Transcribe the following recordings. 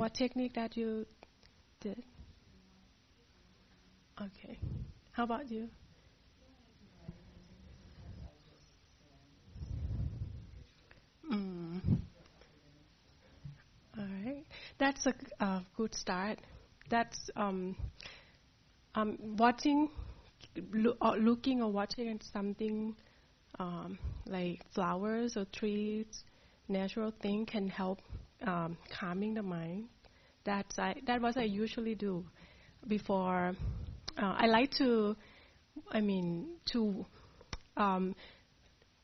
what technique that you did? Okay. How about you? Mm. All right. That's a good start. That's watching, looking or watching at something like flowers or trees, natural thing can help calming the mind. That what I usually do before. I like to, to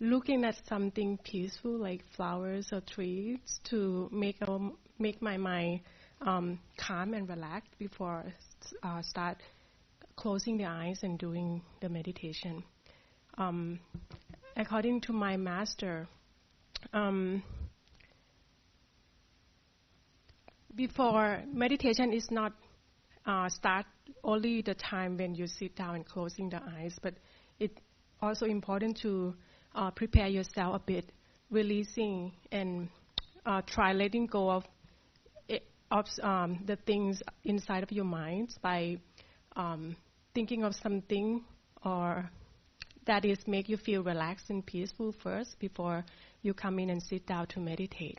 looking at something peaceful like flowers or trees to make my mind calm and relaxed before start closing the eyes and doing the meditation. According to my master, before meditation is not start only the time when you sit down and closing the eyes, but it's also important to prepare yourself a bit, releasing and try letting go of the things inside of your mind by thinking of something or that is make you feel relaxed and peaceful first before you come in and sit down to meditate.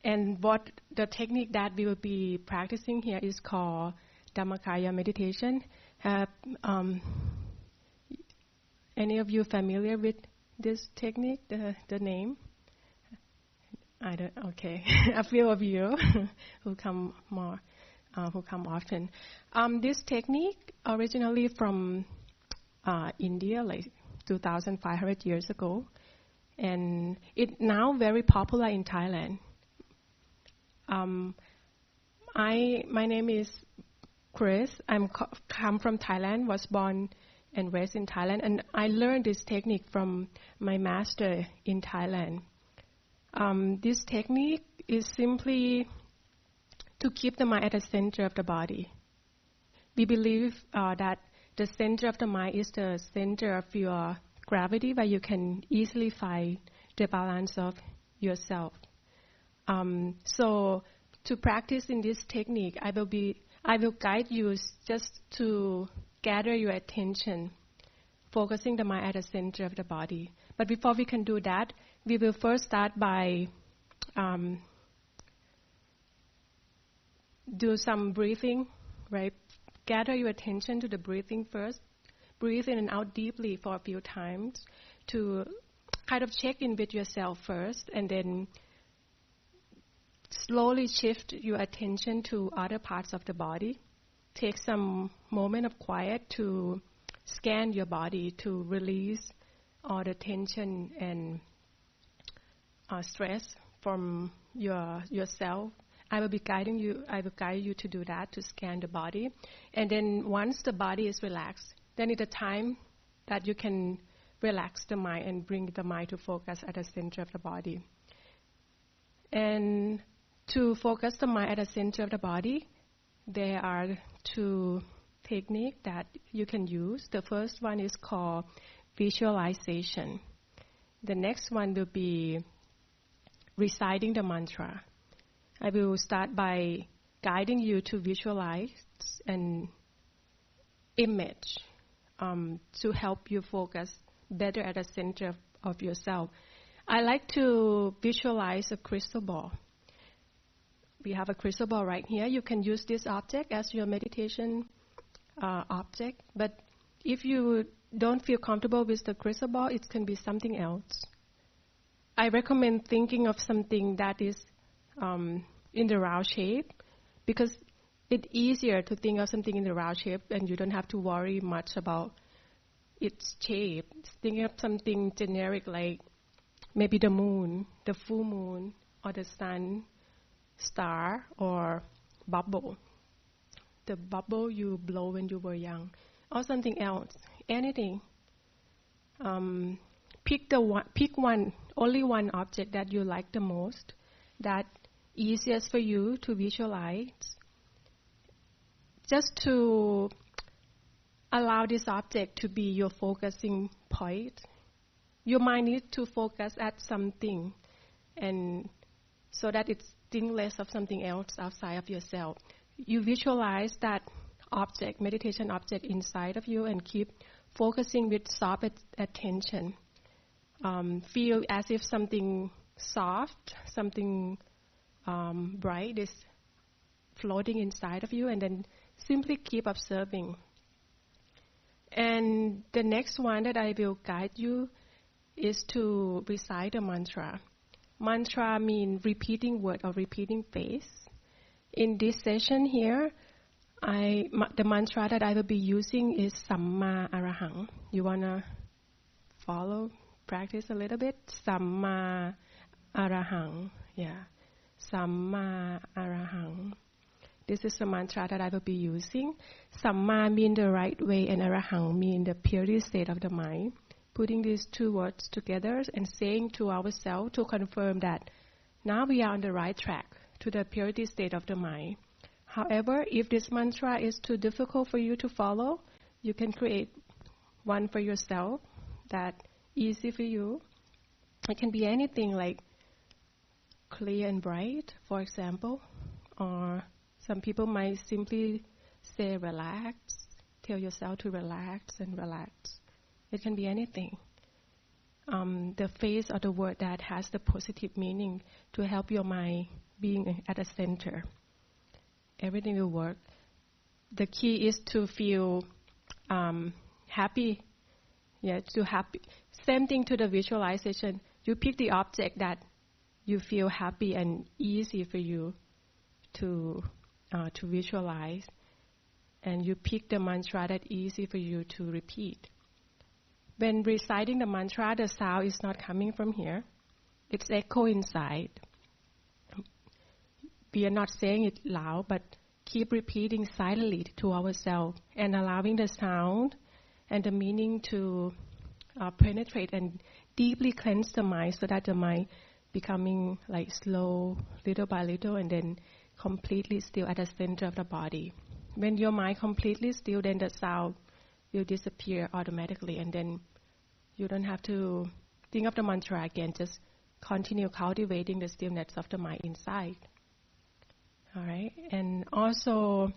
And what the technique that we will be practicing here is called Dhammakaya meditation. Have any of you familiar with this technique, the name? I don't. Okay, a few of you who come often. This technique originally from India, like 2,500 years ago, and it now very popular in Thailand. My name is Kris. I'm come from Thailand. Was born and raised in Thailand, and I learned this technique from my master in Thailand. This technique is simply to keep the mind at the center of the body. We believe that the center of the mind is the center of your gravity, where you can easily find the balance of yourself. So to practice in this technique, I will guide you just to gather your attention, focusing the mind at the center of the body. But before we can do that, we will first start by do some breathing, right? Gather your attention to the breathing first. Breathe in and out deeply for a few times to kind of check in with yourself first, and then slowly shift your attention to other parts of the body. Take some moment of quiet to scan your body to release all the tension and stress from yourself. I will guide you to do that, to scan the body. And then once the body is relaxed, then it's a time that you can relax the mind and bring the mind to focus at the center of the body. And to focus the mind at the center of the body, there are two techniques that you can use. The first one is called visualization. The next one will be reciting the mantra. I will start by guiding you to visualize an image to help you focus better at the center of yourself. I like to visualize a crystal ball. We have a crystal ball right here. You can use this object as your meditation object. But if you don't feel comfortable with the crystal ball, it can be something else. I recommend thinking of something that is in the round shape, because it's easier to think of something in the round shape and you don't have to worry much about its shape. Think of something generic like maybe the moon, the full moon, or the sun, star, or bubble. The bubble you blow when you were young, or something else, anything. Pick only one object that you like the most, that easiest for you to visualize, just to allow this object to be your focusing point. Your mind needs to focus at something and so that it's think less of something else outside of yourself. You visualize that object, meditation object inside of you, and keep focusing with soft attention. Feel as if something soft, something bright is floating inside of you, and then simply keep observing. And the next one that I will guide you is to recite a mantra. Mantra means repeating word or repeating phrase. In this session here, the mantra that I will be using is Samma Arahang. You want to follow, practice a little bit? Samma Arahang. Yeah. Samma Arahang. This is the mantra that I will be using. Samma means the right way, and Arahang means the purity state of the mind. Putting these two words together and saying to ourselves to confirm that now we are on the right track to the purity state of the mind. However, if this mantra is too difficult for you to follow, you can create one for yourself that's easy for you. It can be anything like clear and bright, for example, or some people might simply say relax, tell yourself to relax and relax. It can be anything. The phrase or the word that has the positive meaning to help your mind being at the center. Everything will work. The key is to feel happy. Yeah, to happy. Same thing to the visualization. You pick the object that you feel happy and easy for you to visualize, and you pick the mantra that's easy for you to repeat. When reciting the mantra, the sound is not coming from here. It's echo inside. We are not saying it loud, but keep repeating silently to ourselves and allowing the sound and the meaning to penetrate and deeply cleanse the mind, so that the mind becoming like slow, little by little, and then completely still at the center of the body. When your mind completely still, then the sound will disappear automatically, and then you don't have to think of the mantra again. Just continue cultivating the stillness of the mind inside. All right? And also,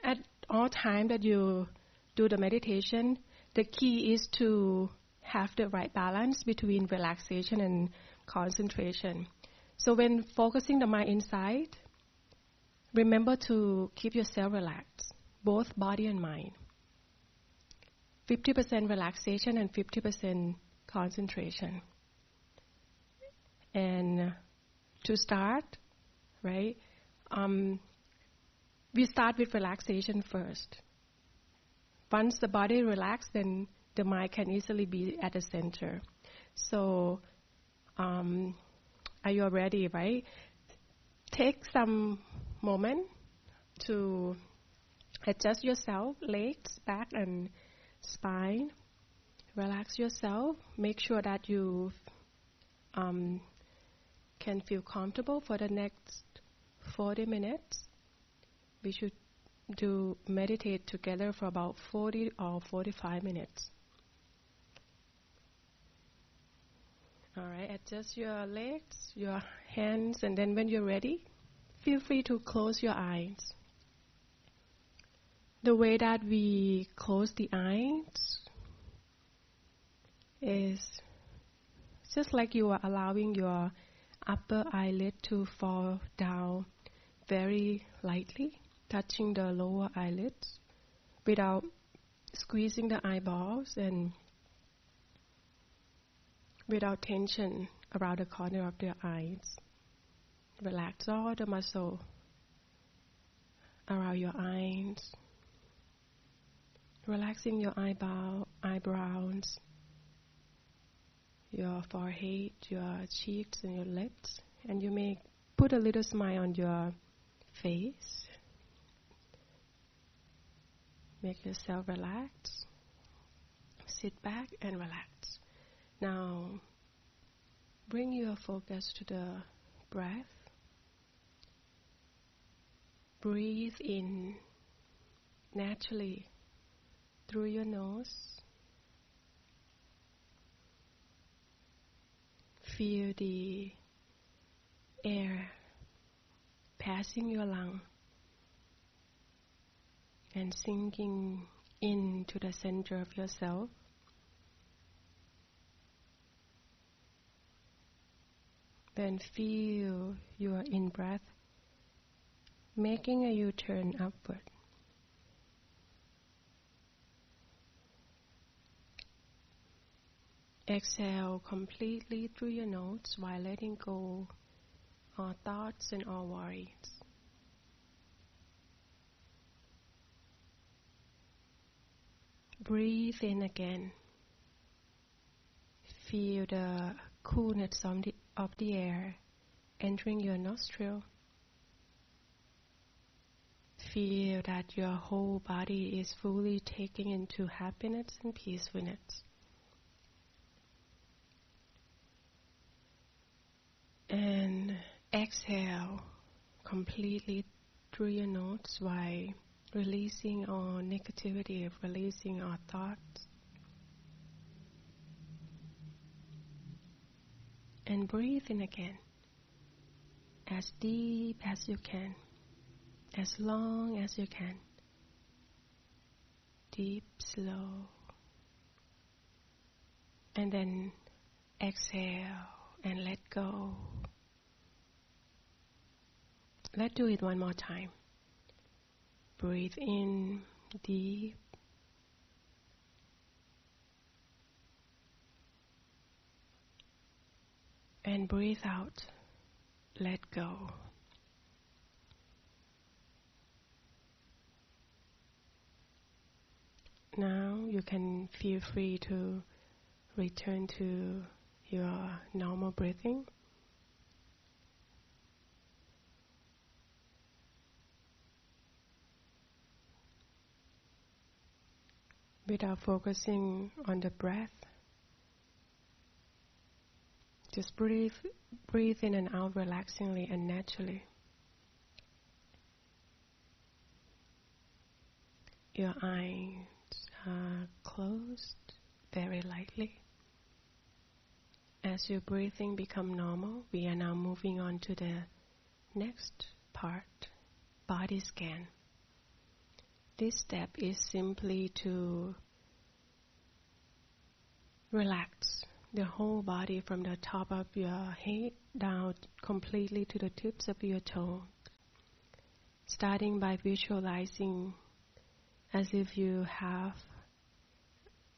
at all time that you do the meditation, the key is to have the right balance between relaxation and concentration. So when focusing the mind inside, remember to keep yourself relaxed, both body and mind. 50% relaxation and 50% concentration. And to start, right, we start with relaxation first. Once the body relaxes, then the mind can easily be at the center. So, are you ready, right? Take some moment to adjust yourself, legs, back, and spine. Relax yourself. Make sure that you can feel comfortable for the next 40 minutes. We should meditate together for about 40 or 45 minutes. All right, adjust your legs, your hands, and then when you're ready, feel free to close your eyes. The way that we close the eyes is just like you are allowing your upper eyelid to fall down very lightly, touching the lower eyelids without squeezing the eyeballs and without tension around the corner of the eyes. Relax all the muscle around your eyes. Relaxing your eyebrows, your forehead, your cheeks, and your lips. And you may put a little smile on your face. Make yourself relax. Sit back and relax. Now, bring your focus to the breath. Breathe in naturally through your nose. Feel the air passing your lung and sinking into the center of yourself. Then feel your in-breath making a U-turn upward. Exhale completely through your nose while letting go all thoughts and all worries. Breathe in again. Feel the coolness of the air entering your nostril. Feel that your whole body is fully taken into happiness and peacefulness. And exhale completely through your nose while releasing all negativity, releasing all thoughts. And breathe in again, as deep as you can, as long as you can. Deep, slow. And then exhale and let go. Let's do it one more time. Breathe in deep. And breathe out. Let go. Now you can feel free to return to your normal breathing. Without focusing on the breath, just breathe in and out relaxingly and naturally. Your eyes are closed very lightly. As your breathing becomes normal, we are now moving on to the next part, body scan. This step is simply to relax the whole body from the top of your head down completely to the tips of your toes, starting by visualizing as if you have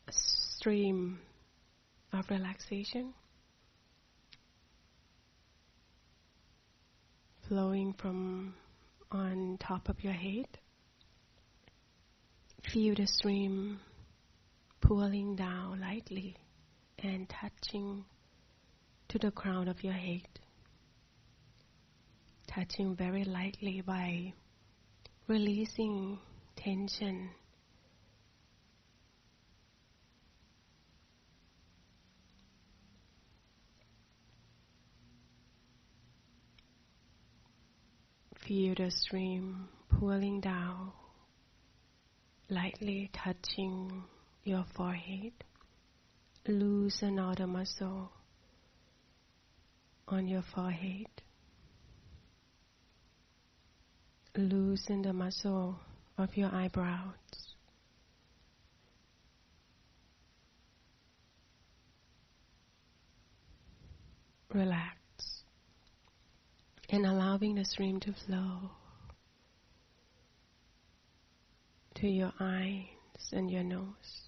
a stream of relaxation flowing from on top of your head. Feel the stream pooling down lightly and touching to the crown of your head. Touching very lightly by releasing tension. Feel the stream pooling down, lightly touching your forehead. Loosen all the muscle on your forehead. Loosen the muscle of your eyebrows. Relax. And allowing the stream to flow to your eyes and your nose,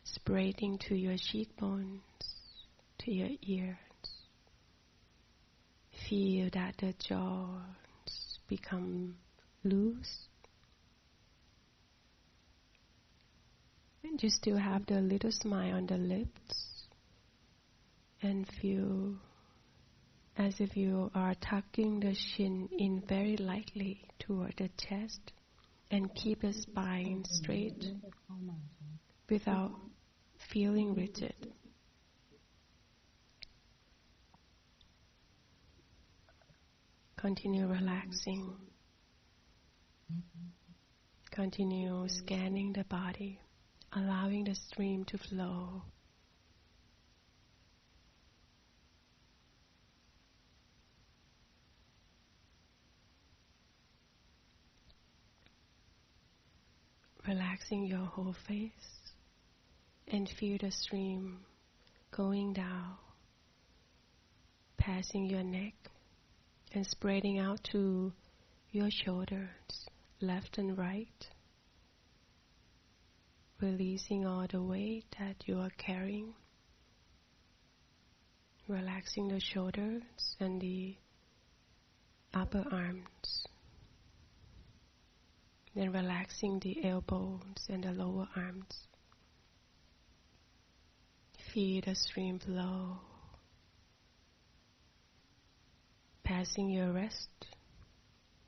spreading to your cheekbones, to your ears. Feel that the jaws become loose. And you still have the little smile on the lips, and feel as if you are tucking the chin in very lightly toward the chest, and keep the spine straight without feeling rigid. Continue relaxing. Continue scanning the body, allowing the stream to flow. relaxing your whole face, and feel the stream going down, passing your neck and spreading out to your shoulders, left and right, releasing all the weight that you are carrying, relaxing the shoulders and the upper arms, then relaxing the elbows and the lower arms. Feel the stream flow, passing your wrist,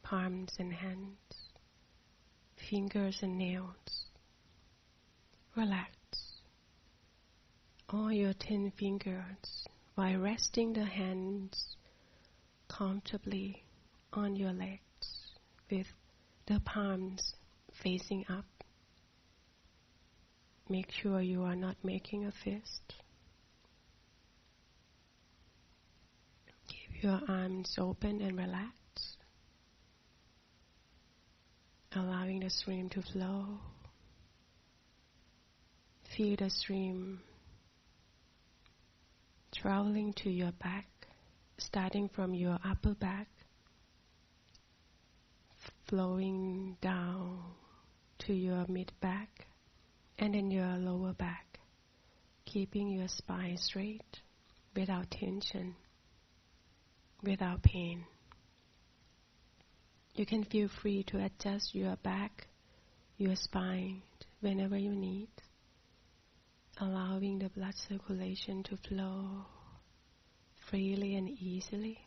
palms and hands, fingers and nails. Relax all your 10 fingers while resting the hands comfortably on your legs with the palms facing up. Make sure you are not making a fist. Keep your arms open and relaxed, allowing the stream to flow. Feel the stream traveling to your back, starting from your upper back, flowing down to your mid-back, and then your lower back, keeping your spine straight, without tension, without pain. You can feel free to adjust your back, your spine, whenever you need, allowing the blood circulation to flow freely and easily.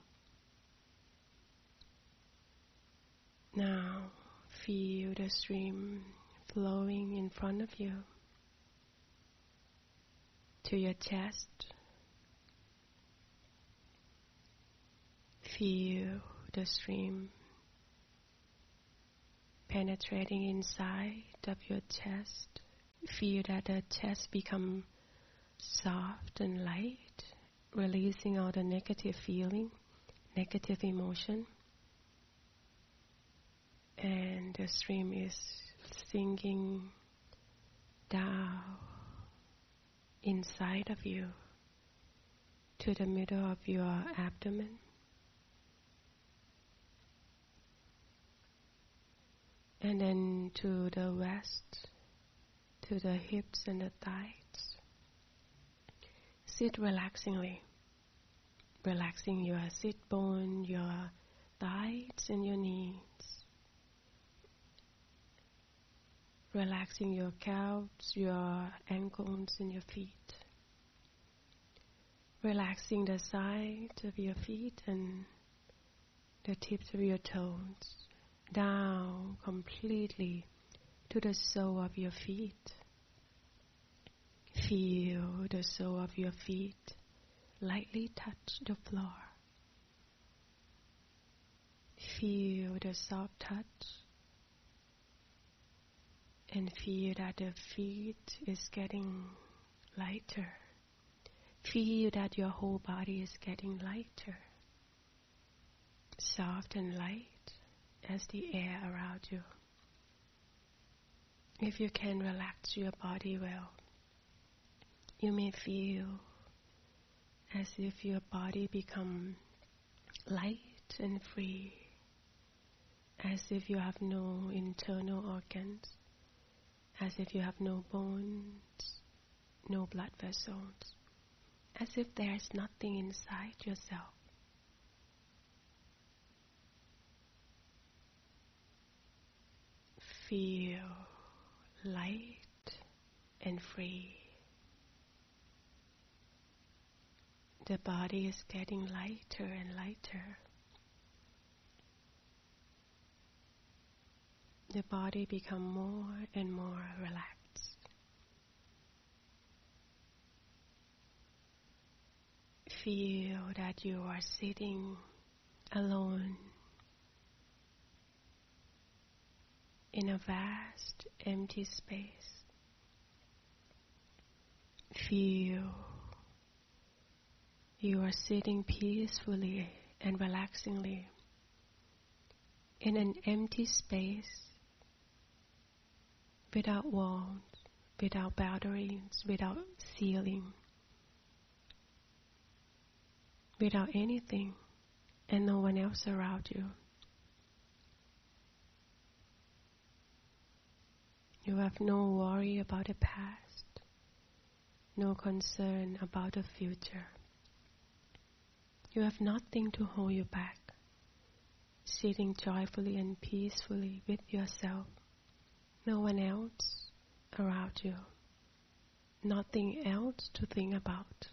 Now, feel the stream flowing in front of you to your chest. Feel the stream penetrating inside of your chest. Feel that the chest become soft and light, releasing all the negative feeling, negative emotion. And the stream is sinking down inside of you to the middle of your abdomen. And then to the west, to the hips and the thighs. Sit relaxingly, relaxing your sit bone, your thighs and your knees. Relaxing your calves, your ankles and your feet. Relaxing the sides of your feet and the tips of your toes. Down completely to the sole of your feet. Feel the sole of your feet lightly touch the floor. Feel the soft touch. And feel that the feet is getting lighter. Feel that your whole body is getting lighter. Soft and light as the air around you. If you can relax your body well, you may feel as if your body become light and free, as if you have no internal organs, as if you have no bones, no blood vessels, as if there is nothing inside yourself. Feel light and free. The body is getting lighter and lighter. The body becomes more and more relaxed. Feel that you are sitting alone in a vast empty space. Feel you are sitting peacefully and relaxingly in an empty space without walls, without boundaries, without ceiling, without anything, and no one else around you. You have no worry about the past, no concern about the future. You have nothing to hold you back, sitting joyfully and peacefully with yourself. No one else around you, nothing else to think about.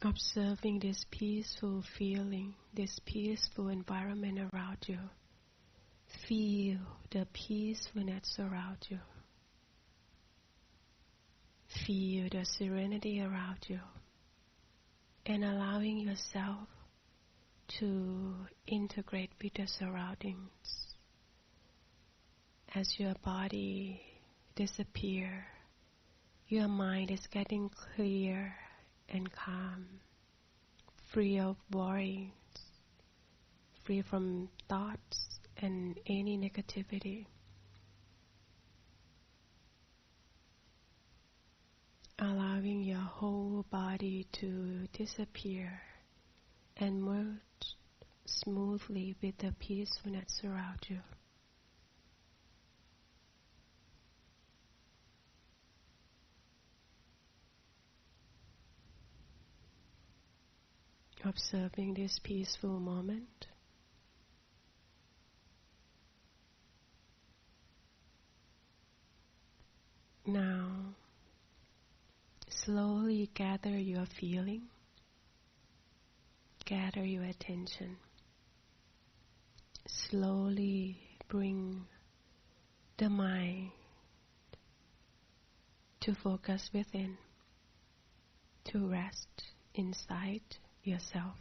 Observing this peaceful feeling, this peaceful environment around you. Feel the peacefulness around you. Feel the serenity around you. And allowing yourself to integrate with the surroundings. As your body disappears, your mind is getting clear and calm, free of worries, free from thoughts and any negativity. Allowing your whole body to disappear and merge smoothly with the peacefulness around you. Observing this peaceful moment. Now, slowly gather your feeling, gather your attention. Slowly bring the mind to focus within, to rest inside yourself,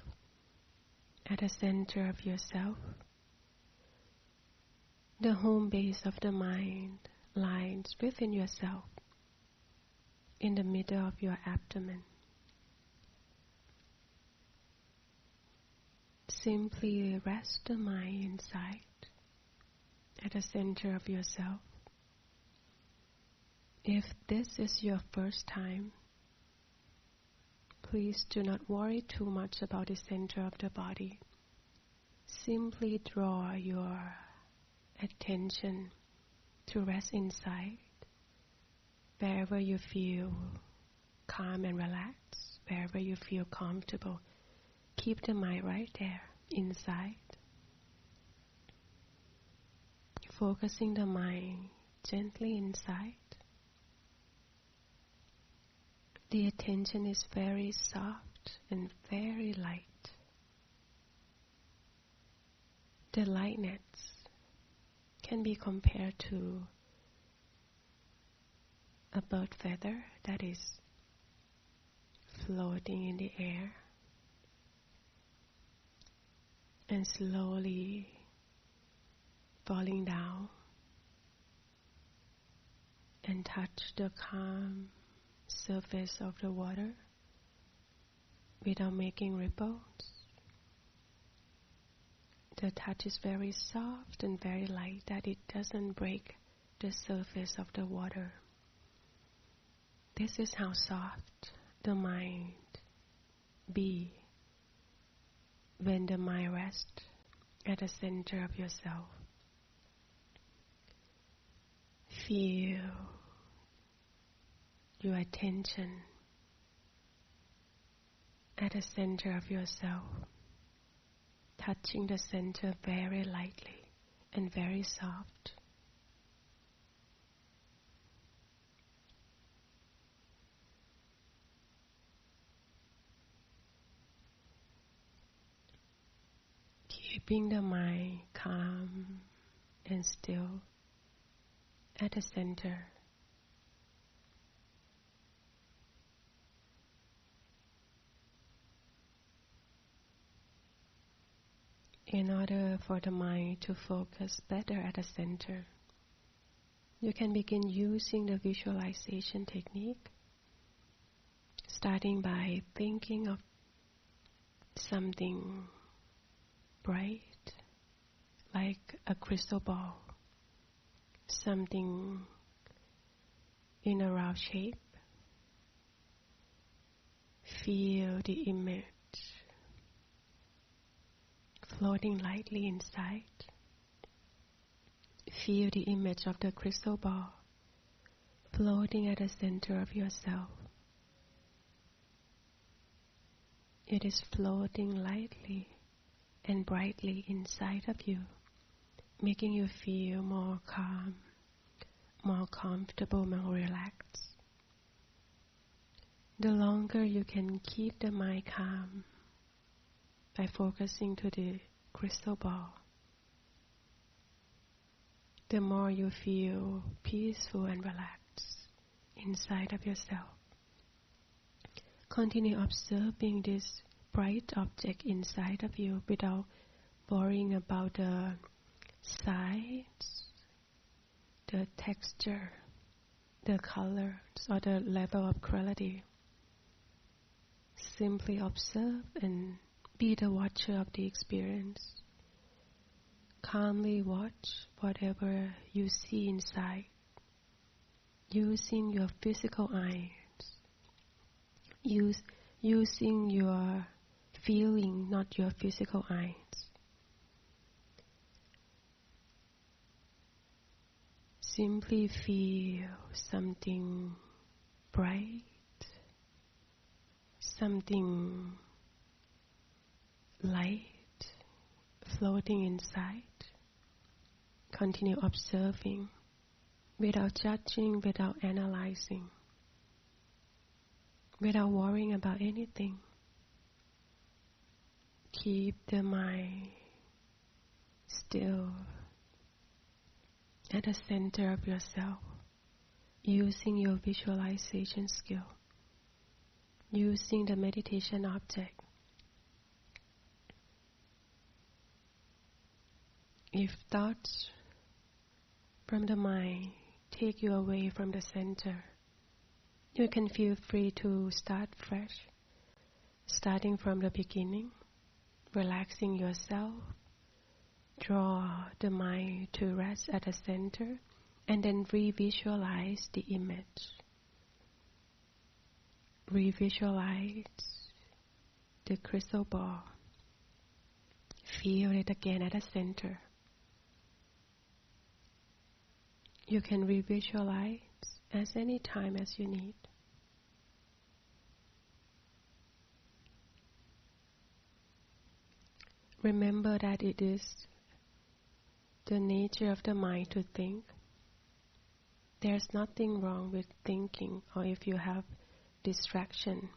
at the center of yourself. The home base of the mind lies within yourself, in the middle of your abdomen. Simply rest the mind inside, at the center of yourself. If this is your first time, please do not worry too much about the center of the body. Simply draw your attention to rest inside, wherever you feel calm and relaxed, wherever you feel comfortable. Keep the mind right there, inside. Focusing the mind gently inside. The attention is very soft and very light. The lightness can be compared to a bird feather that is floating in the air and slowly falling down and touch the calm surface of the water without making ripples. The touch is very soft and very light, that it doesn't break the surface of the water. This is how soft the mind be when the mind rests at the center of yourself. Feel your attention at the center of yourself, touching the center very lightly and very soft. Keeping the mind calm and still at the center. In order for the mind to focus better at the center, you can begin using the visualization technique, starting by thinking of something bright, like a crystal ball, something in a round shape. Feel the image floating lightly inside. Feel the image of the crystal ball floating at the center of yourself. It is floating lightly and brightly inside of you, making you feel more calm, more comfortable, more relaxed. The longer you can keep the mind calm by focusing to the crystal ball, the more you feel peaceful and relaxed inside of yourself. Continue observing this bright object inside of you without worrying about the size, the texture, the colors, or the level of quality. Simply observe and be the watcher of the experience. Calmly watch whatever you see inside, using your physical eyes, using your feeling, not your physical eyes. Simply feel something bright, something light floating inside. Continue observing without judging, without analyzing, without worrying about anything. Keep the mind still at the center of yourself, using your visualization skill, using the meditation object. If thoughts from the mind take you away from the center, you can feel free to start fresh, starting from the beginning, relaxing yourself, draw the mind to rest at the center, and then revisualize the image. Revisualize the crystal ball. Feel it again at the center. You can revisualize as many time as you need. Remember that it is the nature of the mind to think. There's nothing wrong with thinking, or if you have distraction.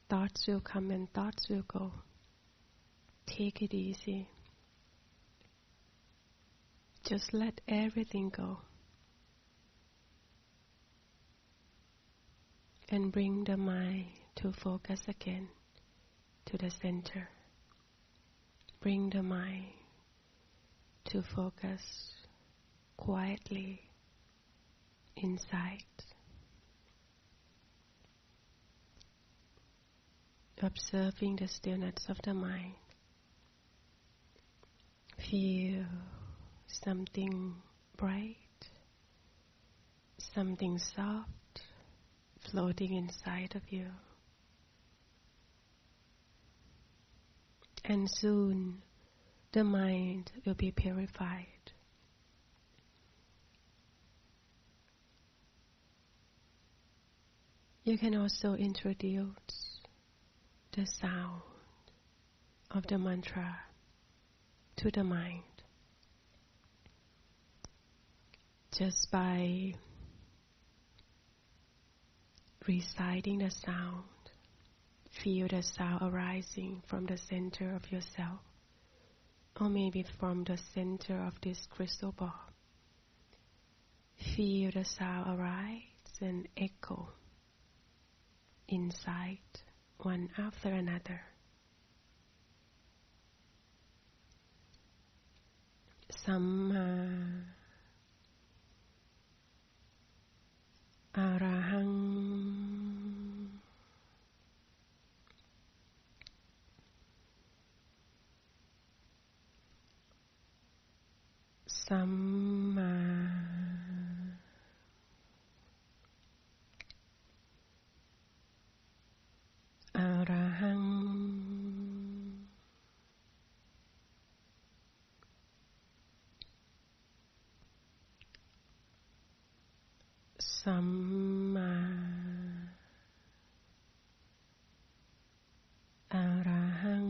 Thoughts will come and thoughts will go. Take it easy. Just let everything go. And bring the mind to focus again to the center. Bring the mind to focus quietly inside. Observing the stillness of the mind. Feel something bright, something soft floating inside of you. And soon the mind will be purified. You can also introduce the sound of the mantra to the mind. Just by reciting the sound, feel the sound arising from the center of yourself, or maybe from the center of this crystal ball. Feel the sound arise and echo inside, one after another. Samma Arahang สัมมาอะระหังสัมมาอะระหัง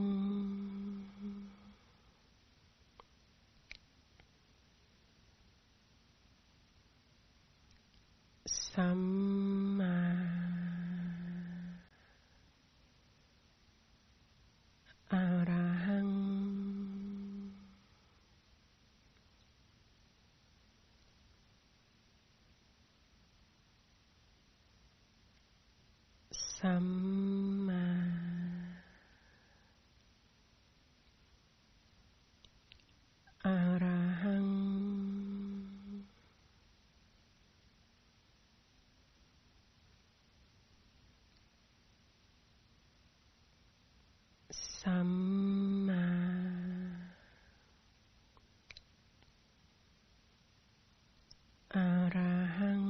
สัมมาอะระหังสัมมาอะระหังสัมมาอะระหัง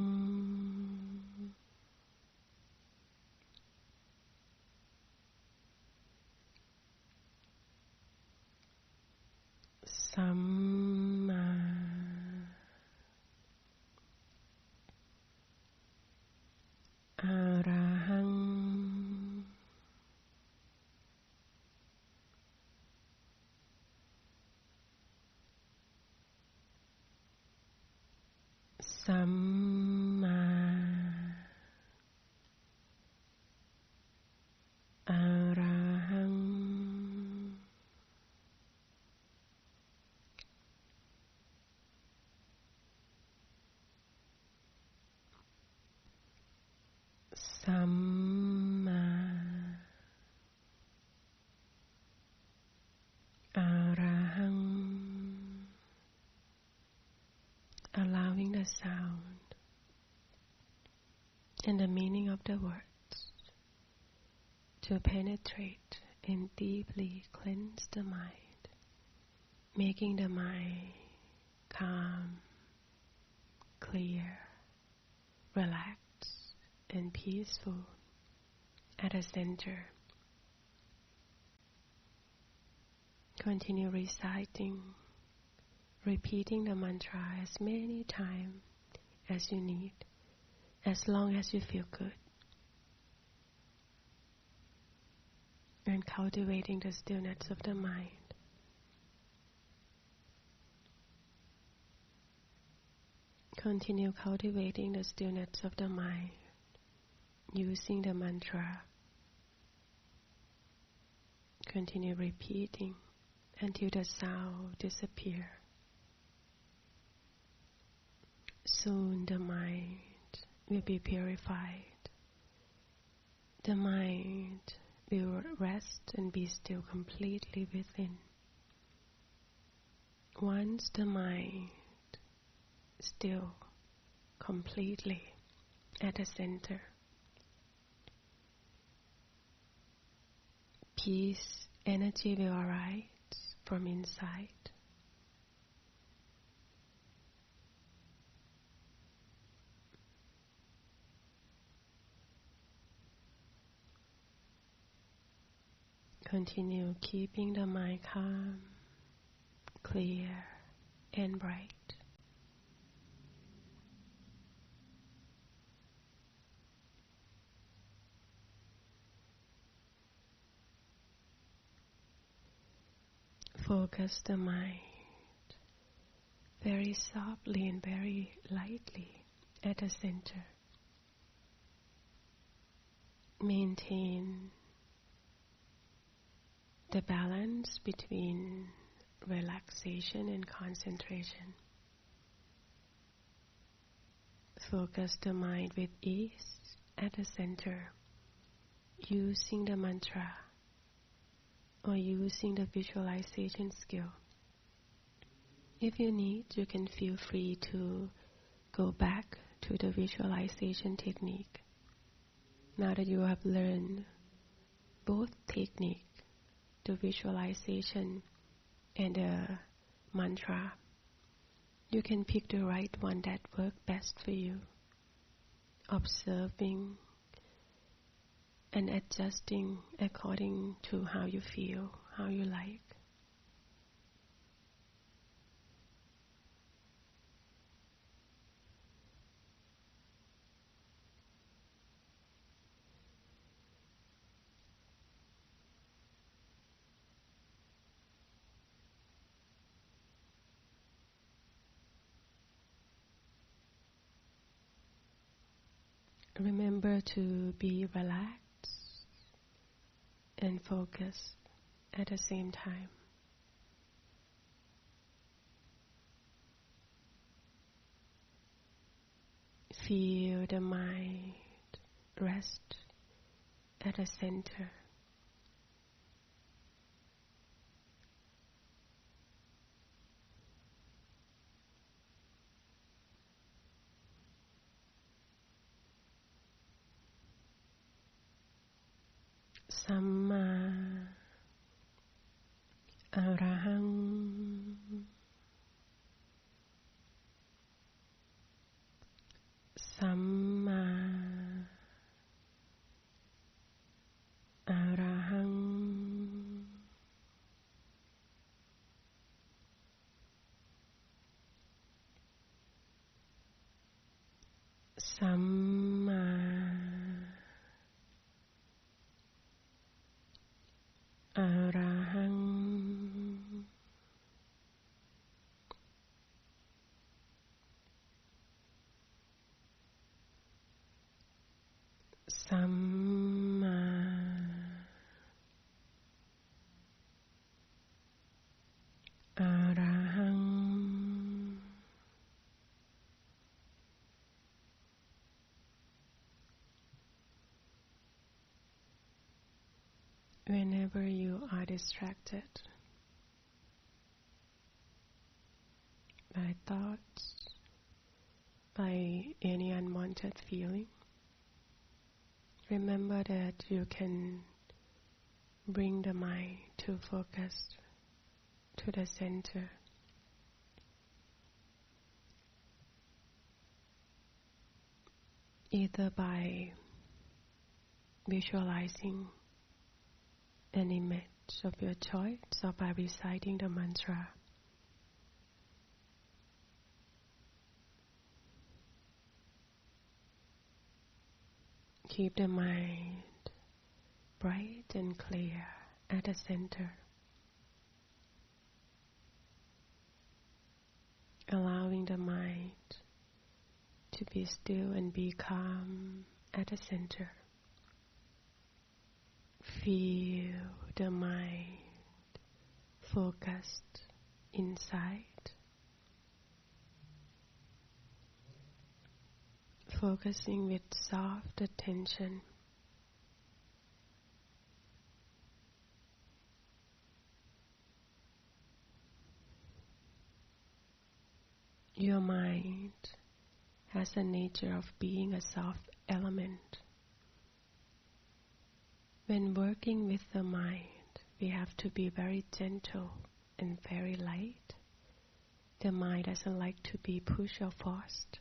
สัมมาอะระหังสัมมาอะระหังสัมมาอะระหัง allowing the sound and the meaning of the words to penetrate and deeply cleanse the mind, making the mind calm, clear, relaxed, and peaceful at the center. Continue reciting, repeating the mantra as many times as you need, as long as you feel good, and cultivating the stillness of the mind. Continue cultivating the stillness of the mind using the mantra. Continue repeating until the sound disappears. Soon the mind will be purified. The mind will rest and be still completely within. Once the mind still completely at the center, peace energy will arise from inside. Continue keeping the mind calm, clear, and bright. Focus the mind very softly and very lightly at the center. Maintain the balance between relaxation and concentration. Focus the mind with ease at the center, using the mantra or using the visualization skill. If you need, you can feel free to go back to the visualization technique. Now that you have learned both technique, the visualization and the mantra, You can pick the right one that works best for you, observing and adjusting according to how you feel, how you like. Remember to be relaxed and focused at the same time. Feel the mind rest at the center. Samma Arahang. Samma Arahang. Samma Arahang. Samma Arahang. Whenever you are distracted by thoughts, by any unwanted feeling, remember that you can bring the mind to focus to the center. Either by visualizing an image of your choice or by reciting the mantra. Keep the mind bright and clear at the center, allowing the mind to be still and be calm at the center. Feel the mind focused inside, focusing with soft attention. Your mind has a nature of being a soft element. When working with the mind, we have to be very gentle and very light. The mind doesn't like to be pushed or forced.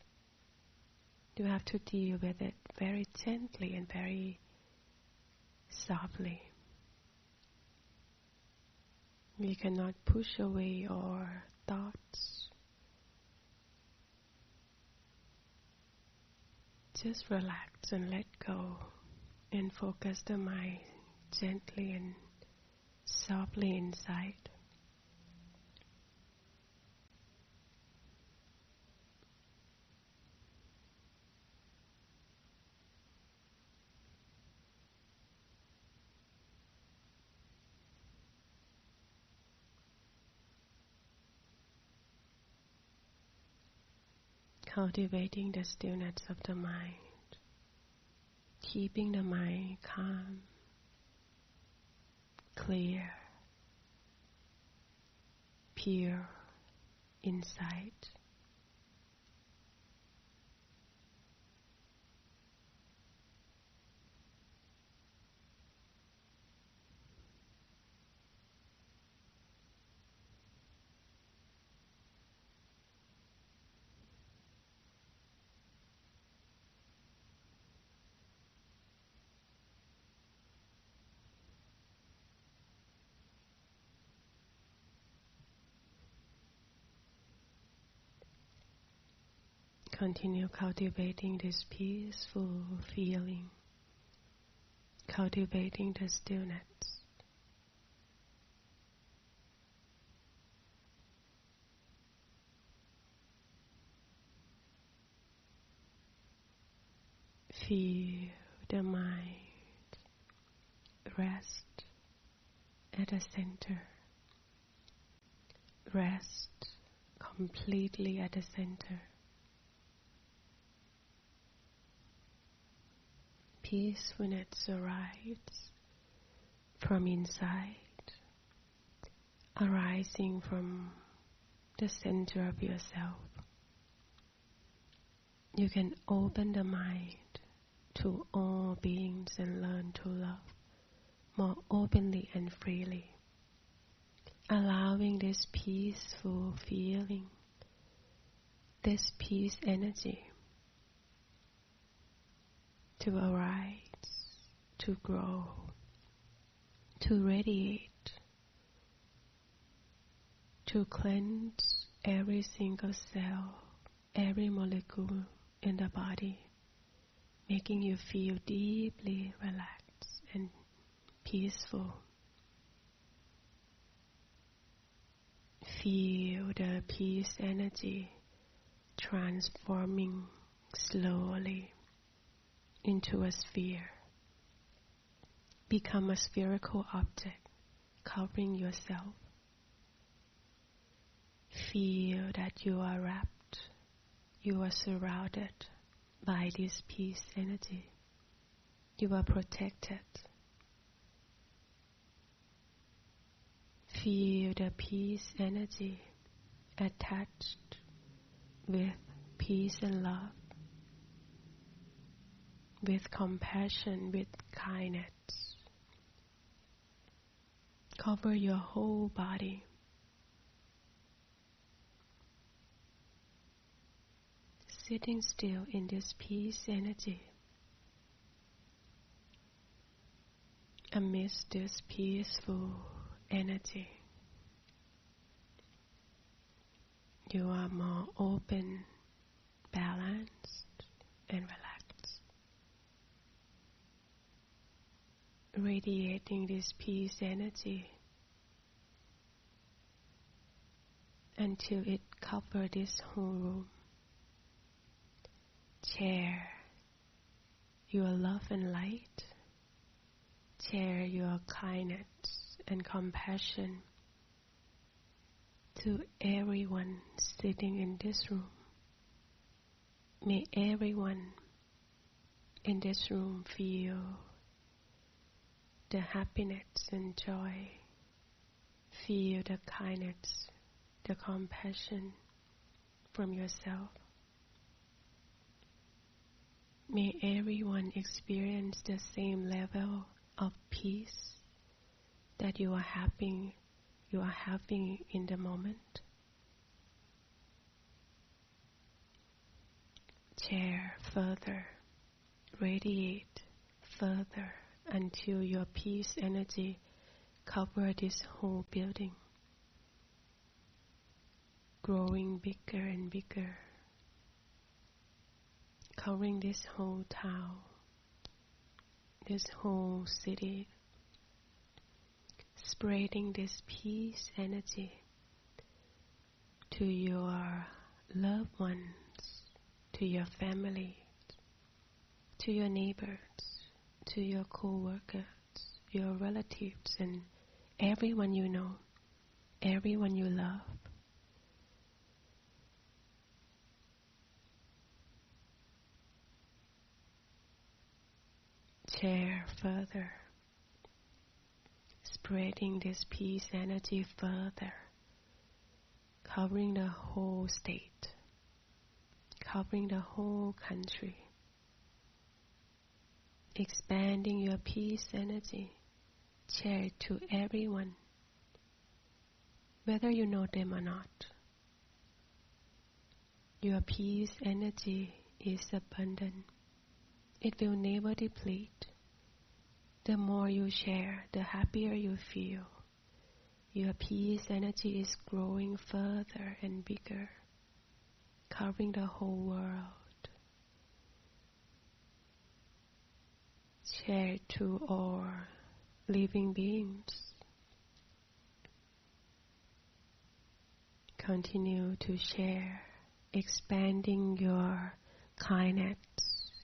You have to deal with it very gently and very softly. We cannot push away our thoughts. Just relax and let go and focus the mind gently and softly inside. Cultivating the stillness of the mind, keeping the mind calm, clear, pure inside. Continue cultivating this peaceful feeling, cultivating the stillness. Feel the mind rest at the center. Rest completely at the center. Peacefulness arises from inside, arising from the center of yourself. You can open the mind to all beings and learn to love more openly and freely, allowing this peaceful feeling, this peace energy to arise, to grow, to radiate, to cleanse every single cell, every molecule in the body, making you feel deeply relaxed and peaceful. Feel the peace energy transforming slowly into a sphere. Become a spherical object covering yourself. Feel that you are wrapped, you are surrounded by this peace energy. You are protected. Feel the peace energy attached with peace and love, with compassion, with kindness. Cover your whole body. Sitting still in this peace energy. Amidst this peaceful energy, you are more open, balanced, and relaxed. Radiating this peace energy until it covers this whole room. Share your love and light. Share your kindness and compassion to everyone sitting in this room. May everyone in this room feel the happiness and joy. Feel the kindness, the compassion from yourself. May everyone experience the same level of peace that you are having in the moment. Share further, radiate further until your peace energy covers this whole building, growing bigger and bigger, covering this whole town, this whole city, spreading this peace energy to your loved ones, to your family, to your neighbors, to your co-workers, your relatives, and everyone you know, everyone you love. Share further, spreading this peace energy further, covering the whole state, covering the whole country, expanding your peace energy. Share it to everyone, whether you know them or not. Your peace energy is abundant. It will never deplete. The more you share, the happier you feel. Your peace energy is growing further and bigger, covering the whole world. Share it to all living beings. Continue to share, expanding your kindness,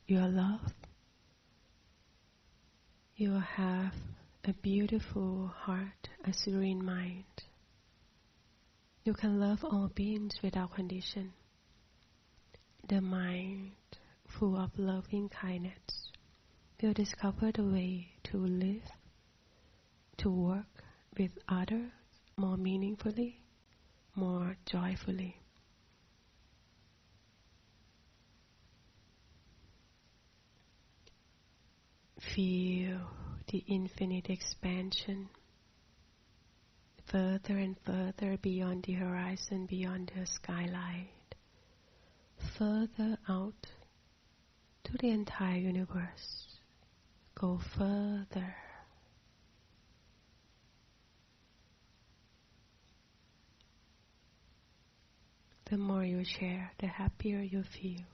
your love. You have a beautiful heart, a serene mind. You can love all beings without condition. The mind full of loving kindness will discover the way to live, to work with others more meaningfully, more joyfully. Feel the infinite expansion, further and further beyond the horizon, beyond the skyline, further out to the entire universe. Go further. The more you share, the happier you feel.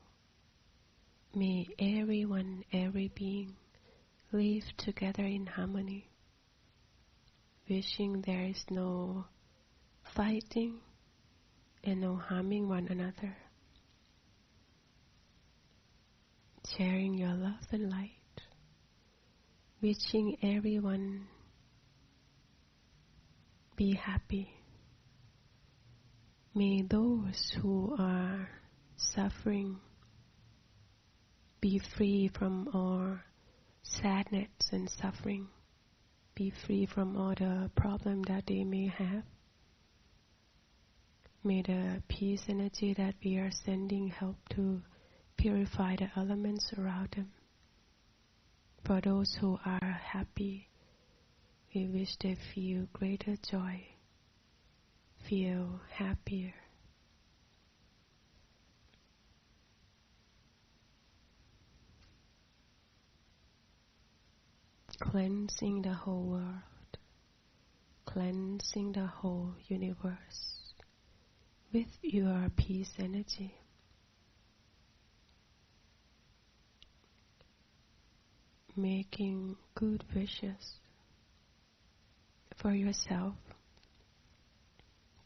May everyone, every being, live together in harmony, wishing there is no fighting and no harming one another. Sharing your love and light, wishing everyone be happy. May those who are suffering be free from all sadness and suffering, be free from all the problems that they may have. May the peace energy that we are sending help to purify the elements around them. For those who are happy, we wish they feel greater joy, feel happier. Cleansing the whole world, cleansing the whole universe with your peace energy. Making good wishes for yourself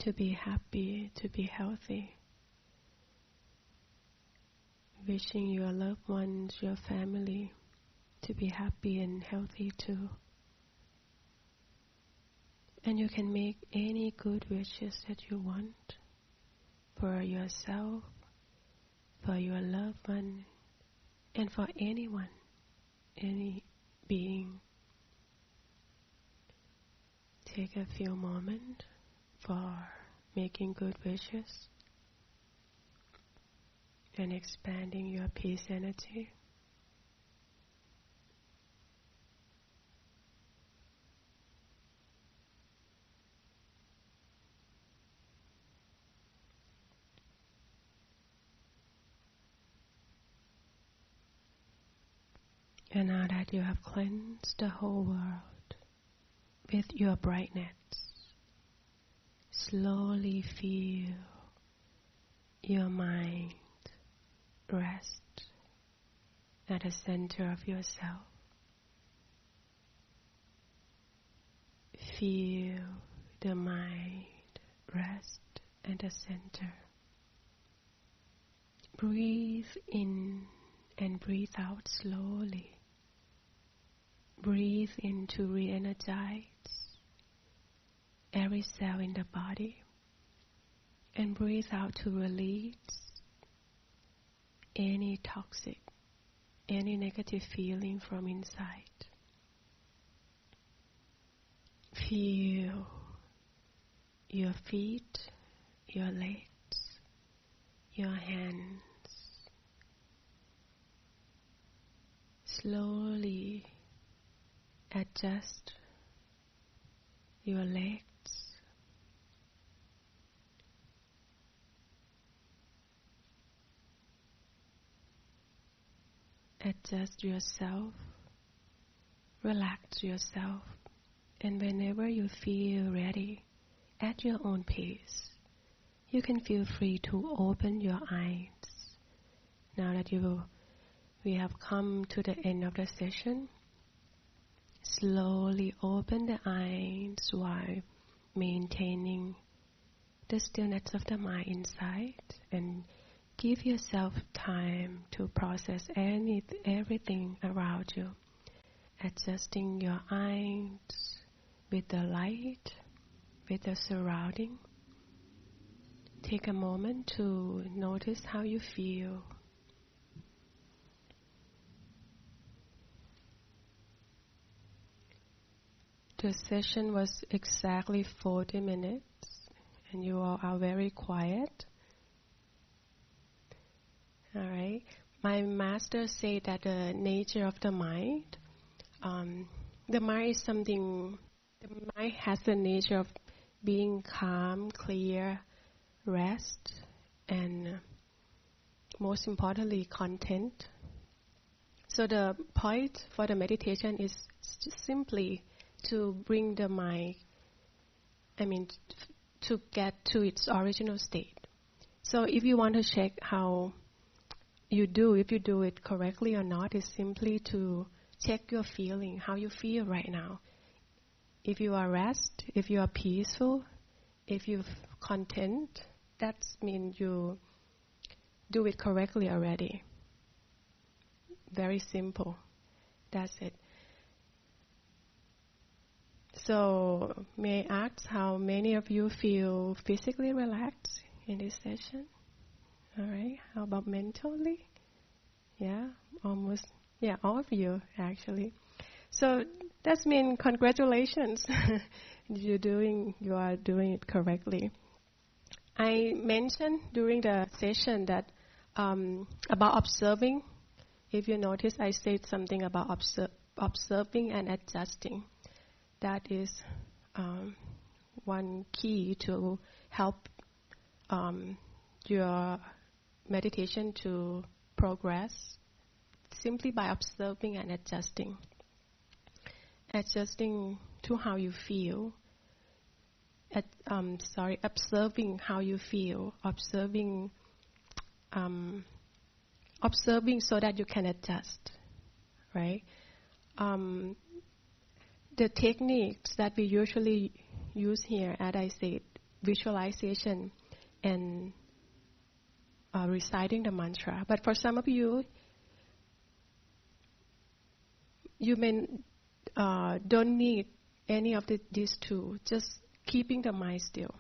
to be happy, to be healthy. Wishing your loved ones, your family, to be happy and healthy too. And you can make any good wishes that you want for yourself, for your loved one, and for anyone, any being. Take a few moments for making good wishes and expanding your peace energy. And now that you have cleansed the whole world with your brightness, slowly feel your mind rest at the center of yourself. Feel the mind rest at the center. Breathe in and breathe out slowly. Breathe in to re-energize every cell in the body, and breathe out to release any toxic, any negative feeling from inside. Feel your feet, your legs, your hands. Slowly adjust your legs. Adjust yourself. Relax yourself. And whenever you feel ready, at your own pace, you can feel free to open your eyes. Now that we have come to the end of the session, slowly open the eyes while maintaining the stillness of the mind inside, and give yourself time to process everything around you, adjusting your eyes with the light, with the surrounding. Take a moment to notice how you feel. The session was exactly 40 minutes, and you all are very quiet. All right. My master said that the nature of the mind is something. The mind has the nature of being calm, clear, rest, and most importantly, content. So the point for the meditation is just simply to bring the mind, to get to its original state. So if you want to check how if you do it correctly or not, is simply to check your feeling, how you feel right now. If you are rest, if you are peaceful, if you're content, that means you do it correctly already. Very simple. That's it. So may I ask how many of you feel physically relaxed in this session? All right. How about mentally? Yeah, almost. Yeah, all of you actually. So that means congratulations. You are doing it correctly. I mentioned during the session that about observing. If you notice, I said something about observing and adjusting. That is one key to help your meditation to progress, simply by observing and adjusting. Adjusting to how you feel. Observing how you feel. Observing so that you can adjust, right? The techniques that we usually use here, as I said, visualization and reciting the mantra. But for some of you, you may don't need any of these two. Just keeping the mind still.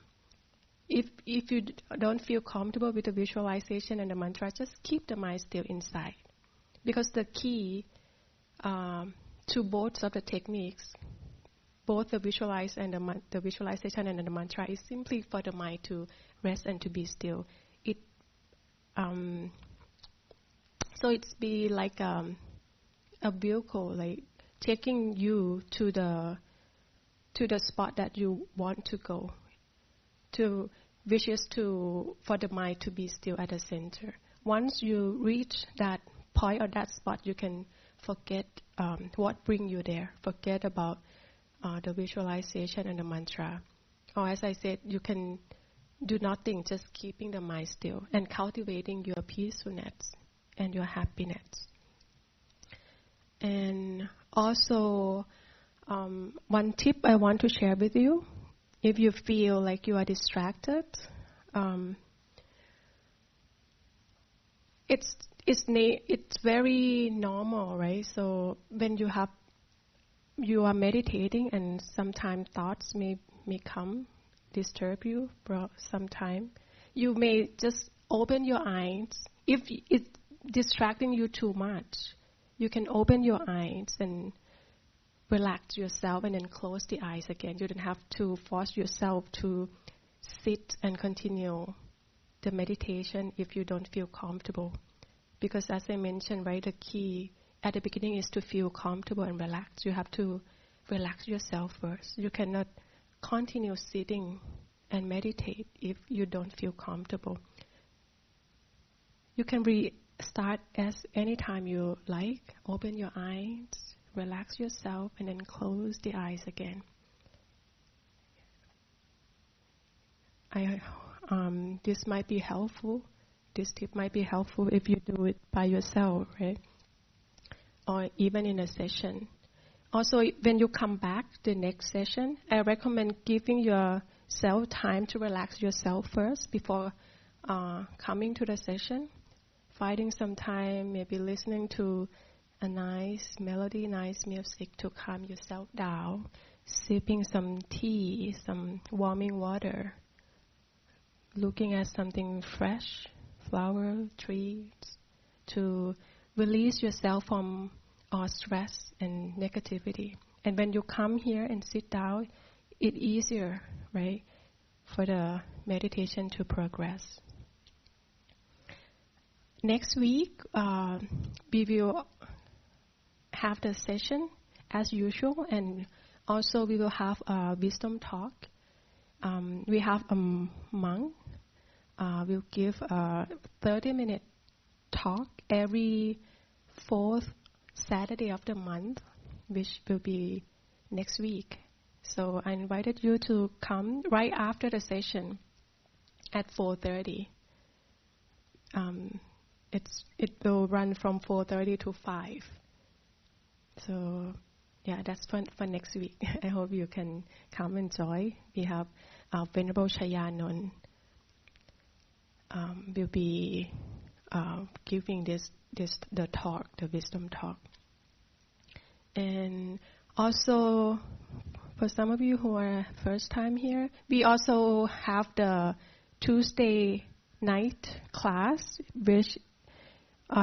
If you don't feel comfortable with the visualization and the mantra, just keep the mind still inside. Because the key to both of the techniques, both the visualization and the mantra, is simply for the mind to rest and to be still. So it's be like a vehicle, like taking you to the spot that you want to go, which is for the mind to be still at the center. Once you reach that point or that spot, you can forget what brings you there. Forget about the visualization and the mantra. Or as I said, you can do nothing, just keeping the mind still and cultivating your peacefulness and your happiness. And also, one tip I want to share with you, if you feel like you are distracted, it's very normal, right? So when you are meditating and sometimes thoughts may come, disturb you for some time, you may just open your eyes. If it's distracting you too much, you can open your eyes and relax yourself and then close the eyes again. You don't have to force yourself to sit and continue the meditation if you don't feel comfortable. Because as I mentioned, right, the key at the beginning is to feel comfortable and relaxed. You have to relax yourself first. You cannot continue sitting and meditate if you don't feel comfortable. You can restart as any time you like. Open your eyes, relax yourself, and then close the eyes again. this might be helpful. This tip might be helpful if you do it by yourself, right? Or even in a session. Also, when you come back the next session, I recommend giving yourself time to relax yourself first before coming to the session. Finding some time, maybe listening to a nice melody, nice music to calm yourself down. Sipping some tea, some warming water. Looking at something fresh, flower, trees, to release yourself from all stress and negativity. And when you come here and sit down, it's easier, right, for the meditation to progress. Next week, we will have the session as usual, and also we will have a wisdom talk. We have a monk. We'll give a 30-minute talk every fourth Saturday of the month, which will be next week. So I invited you to come right after the session at 4:30. It will run from 4:30 to 5. So yeah, that's fun for next week. I hope you can come and join. We have Venerable Chayanon will be giving the talk, the wisdom talk. And also, for some of you who are first time here, we also have the Tuesday night class, which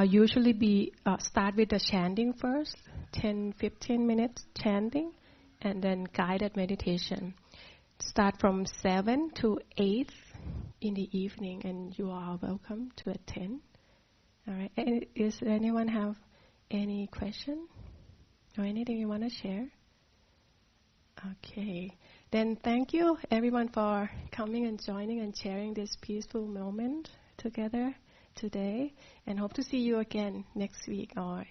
usually start with the chanting first, 10-15 minutes chanting, and then guided meditation. Start from 7 to 8 in the evening, and you are welcome to attend. All right. And does anyone have any question or anything you want to share? Okay. Then thank you, everyone, for coming and joining and sharing this peaceful moment together today, and hope to see you again next week or